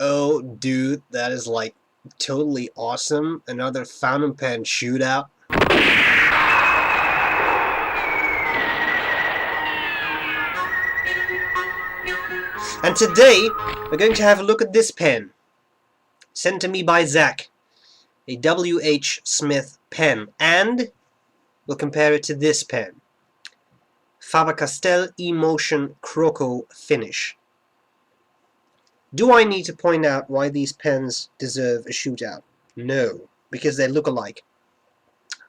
Oh, dude, that is like totally awesome. Another fountain pen shootout. And today, we're going to have a look at this pen. Sent to me by Zach. A W.H. Smith pen. And we'll compare it to this pen. Faber-Castell Emotion Croco finish. Do I need to point out why these pens deserve a shootout? No, because they look alike.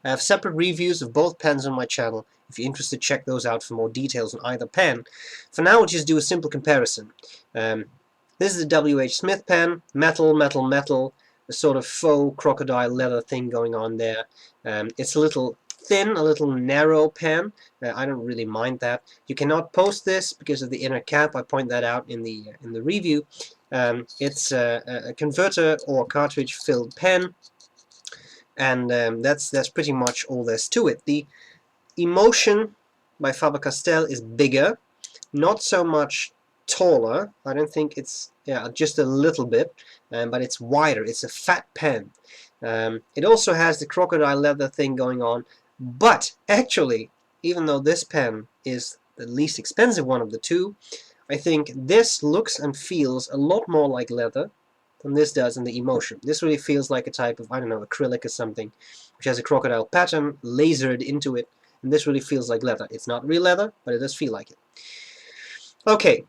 I have separate reviews of both pens on my channel. If you're interested, check those out for more details on either pen. For now, we'll just do a simple comparison. This is a W.H. Smith pen, metal, a sort of faux crocodile leather thing going on there. It's a little thin, a little narrow pen. I don't really mind that. You cannot post this because of the inner cap. I point that out in the review. It's a converter or cartridge filled pen. And that's pretty much all there's to it. The Emotion by Faber-Castell is bigger, not so much taller. I don't think it's, just a little bit, but it's wider. It's a fat pen. It also has the crocodile leather thing going on, but actually, even though this pen is the least expensive one of the two, I think this looks and feels a lot more like leather than this does in the Emotion. This really feels like a type of, I don't know, acrylic or something, which has a crocodile pattern lasered into it, and this really feels like leather. It's not real leather, but it does feel like it. Okay,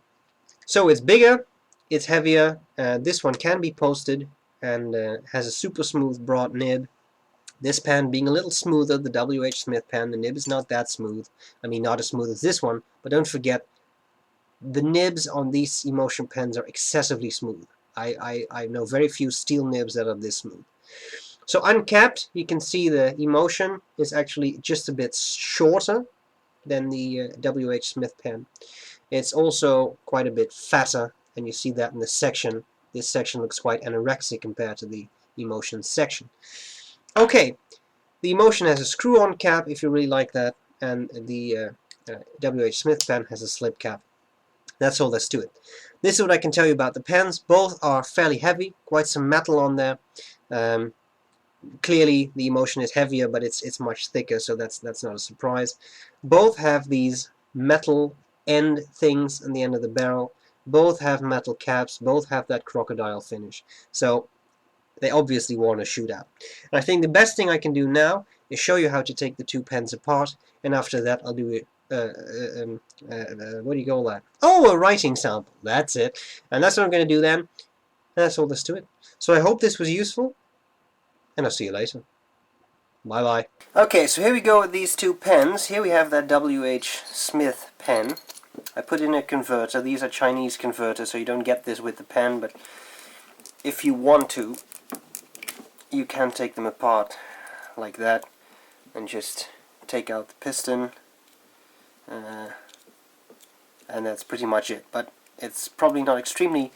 so it's bigger, it's heavier, this one can be posted, and has a super smooth broad nib. This pen being a little smoother, the W.H. Smith pen, the nib is not that smooth. I mean, not as smooth as this one, but don't forget, the nibs on these Emotion pens are excessively smooth. I know very few steel nibs that are this smooth. So uncapped, you can see the Emotion is actually just a bit shorter than the W.H. Smith pen. It's also quite a bit fatter, and you see that in the section. This section looks quite anorexic compared to the Emotion section. Okay, the Emotion has a screw-on cap if you really like that, and the W.H. Smith pen has a slip cap. That's all there's to it. This is what I can tell you about the pens. Both are fairly heavy, quite some metal on there. Clearly the Emotion is heavier, but it's much thicker, so that's not a surprise. Both have these metal end things on the end of the barrel. Both have metal caps. Both have that crocodile finish. So they obviously want a shootout. And I think the best thing I can do now is show you how to take the two pens apart, and after that I'll do it. What do you call that? Oh, a writing sample. That's it. And that's what I'm going to do then. And that's all there's to it. So I hope this was useful, and I'll see you later. Bye-bye. Okay, so here we go with these two pens. Here we have that W.H. Smith pen. I put in a converter. These are Chinese converters, so you don't get this with the pen, but if you want to, you can take them apart like that and just take out the piston. And that's pretty much it, but it's probably not extremely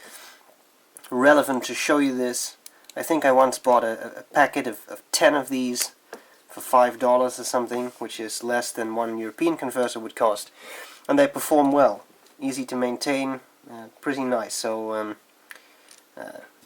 relevant to show you this. I think I once bought a packet of 10 of these for $5 or something, which is less than one European converter would cost, and they perform well, easy to maintain, pretty nice. So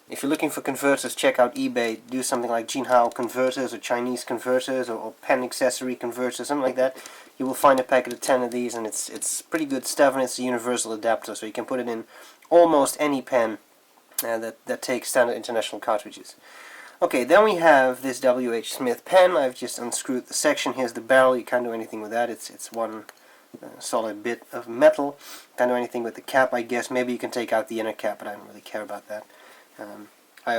if you're looking for converters, check out eBay. Do something like Jinhao converters or Chinese converters or pen accessory converters, something like that. You will find a packet of 10 of these, and it's pretty good stuff, and it's a universal adapter, so you can put it in almost any pen that takes standard international cartridges. Okay, then we have this W.H. Smith pen. I've just unscrewed the section. Here's the barrel. You can't do anything with that. It's one solid bit of metal. Can't do anything with the cap, I guess. Maybe you can take out the inner cap, but I don't really care about that. I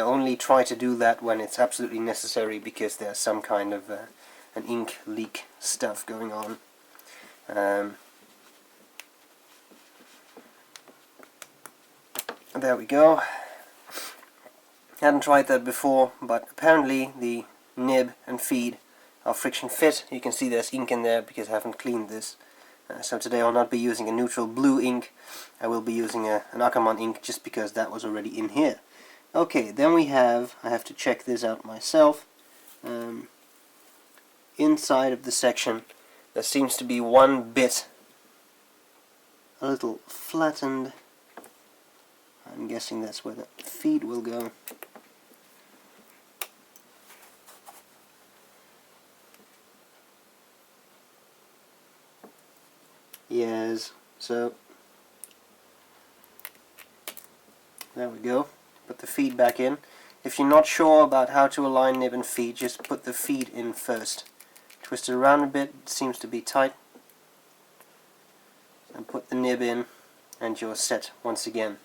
only try to do that when it's absolutely necessary, because there's some kind of an ink leak stuff going on. There we go. Hadn't tried that before, but apparently the nib and feed are friction fit. You can see there's ink in there because I haven't cleaned this. So today I'll not be using a neutral blue ink. I will be using an Ackerman ink, just because that was already in here. Okay, then we have, I have to check this out myself, inside of the section there seems to be one bit a little flattened. I'm guessing that's where the feed will go. Yes, so there we go. Put the feed back in. If you're not sure about how to align nib and feed, just put the feed in first. Twist it around a bit, it seems to be tight. And put the nib in and you're set once again.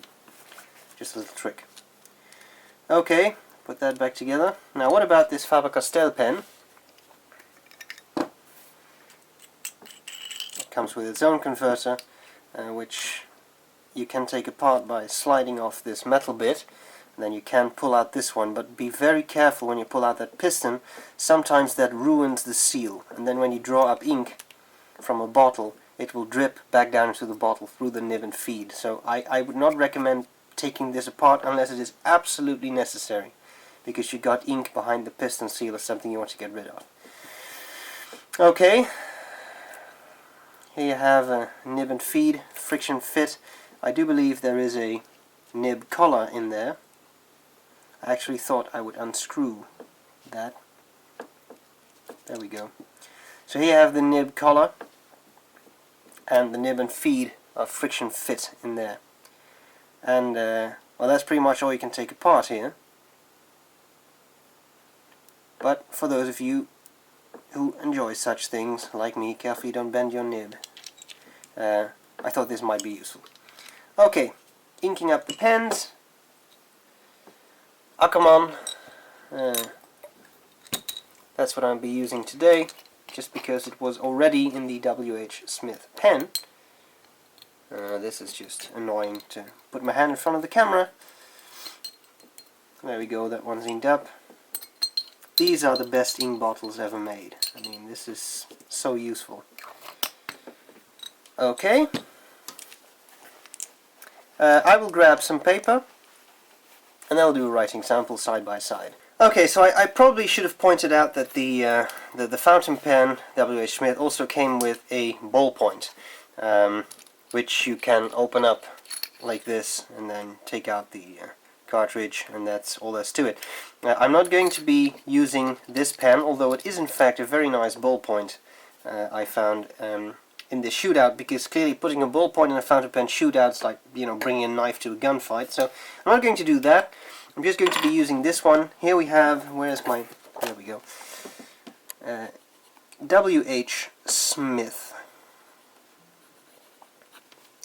Just a little trick. Okay, put that back together. Now what about this Faber-Castell pen? It comes with its own converter, which you can take apart by sliding off this metal bit. And then you can pull out this one, but be very careful when you pull out that piston. Sometimes that ruins the seal, and then when you draw up ink from a bottle, it will drip back down into the bottle through the nib and feed. So I would not recommend taking this apart unless it is absolutely necessary, because you got ink behind the piston seal or something you want to get rid of. Okay, here you have a nib and feed friction fit. I do believe there is a nib collar in there. I actually thought I would unscrew that. There we go. So here you have the nib collar, and the nib and feed are friction fit in there. And well, that's pretty much all you can take apart here. But for those of you who enjoy such things, like me, careful you don't bend your nib. I thought this might be useful. Okay, inking up the pens. Ackerman. That's what I'll be using today, just because it was already in the W.H. Smith pen. This is just annoying to put my hand in front of the camera. There we go, that one's inked up. These are the best ink bottles ever made. I mean, this is so useful. Okay. I will grab some paper, and I'll do a writing sample side by side. Okay, so I probably should have pointed out that the fountain pen W.H. Smith also came with a ballpoint, which you can open up like this and then take out the cartridge, and that's all there's to it. I'm not going to be using this pen, although it is in fact a very nice ballpoint I found in the Shootout, because clearly putting a ballpoint in a fountain pen shootout is like, you know, bringing a knife to a gunfight. So I'm not going to do that. I'm just going to be using this one. Here we have, where's my, there we go, W.H. Smith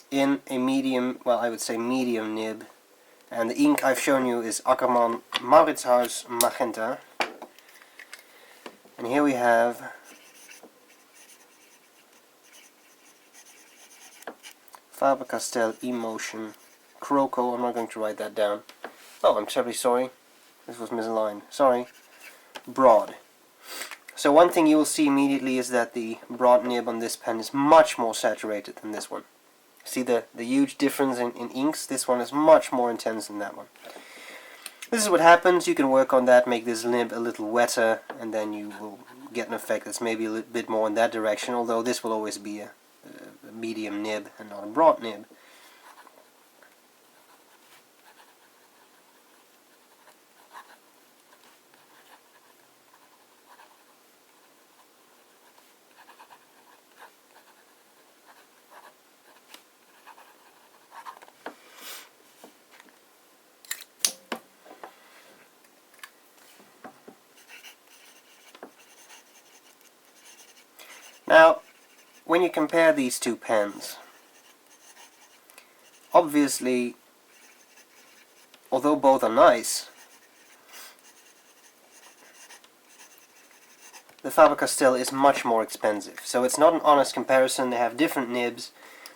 in a medium, well, I would say medium nib, and the ink I've shown you is Ackerman Mauritshuis Magenta. And here we have Faber-Castell Emotion Croco. I'm not going to write that down. Oh, I'm terribly sorry. This was misaligned. Sorry. Broad. So one thing you will see immediately is that the broad nib on this pen is much more saturated than this one. See the huge difference in inks? This one is much more intense than that one. This is what happens. You can work on that, make this nib a little wetter, and then you will get an effect that's maybe a little bit more in that direction, although this will always be a medium nib and not a broad nib. Now, when you compare these two pens, obviously, although both are nice, the Faber-Castell is much more expensive. So it's not an honest comparison. They have different nibs,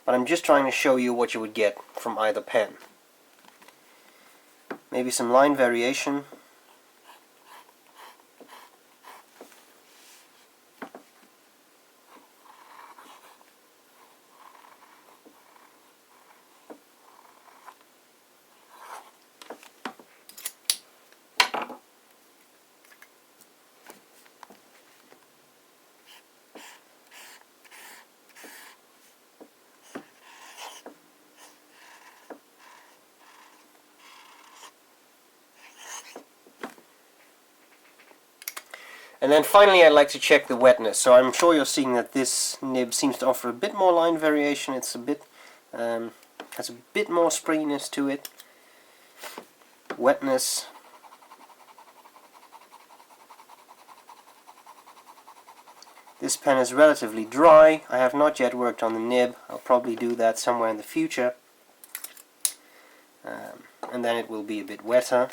but I'm just trying to show you what you would get from either pen. Maybe some line variation. And then finally I'd like to check the wetness. So I'm sure you're seeing that this nib seems to offer a bit more line variation. It's a bit, has a bit more sprayiness to it. Wetness. This pen is relatively dry. I have not yet worked on the nib. I'll probably do that somewhere in the future. And then it will be a bit wetter.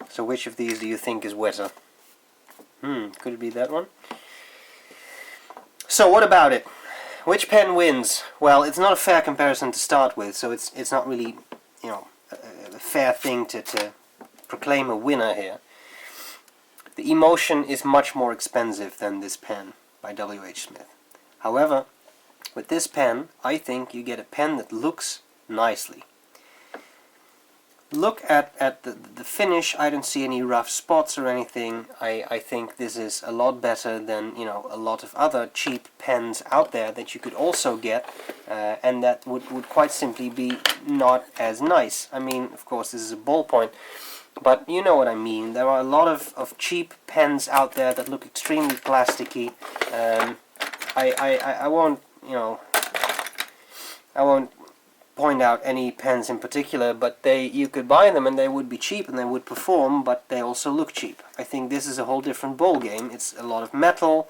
So which of these do you think is wetter? Could it be that one? So what about it? Which pen wins? Well, it's not a fair comparison to start with, so it's not really, you know, a fair thing to proclaim a winner here. The Emotion is much more expensive than this pen by W.H. Smith. However, with this pen, I think you get a pen that looks nicely. Look at the finish. I don't see any rough spots or anything. I think this is a lot better than, you know, a lot of other cheap pens out there that you could also get, and that would quite simply be not as nice. I mean, of course, this is a ballpoint, but you know what I mean. There are a lot of cheap pens out there that look extremely plasticky. I won't, you know, I won't point out any pens in particular, but you could buy them and they would be cheap and they would perform, but they also look cheap. I think this is a whole different ball game. It's a lot of metal,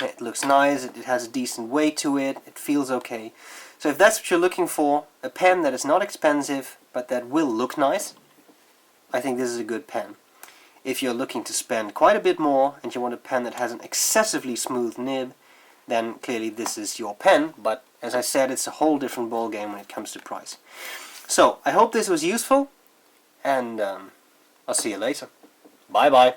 it looks nice, it has a decent weight to it, it feels okay. So if that's what you're looking for, a pen that is not expensive but that will look nice, I think this is a good pen. If you're looking to spend quite a bit more and you want a pen that has an excessively smooth nib, then clearly this is your pen, but as I said, it's a whole different ball game when it comes to price. So, I hope this was useful, and I'll see you later. Bye bye.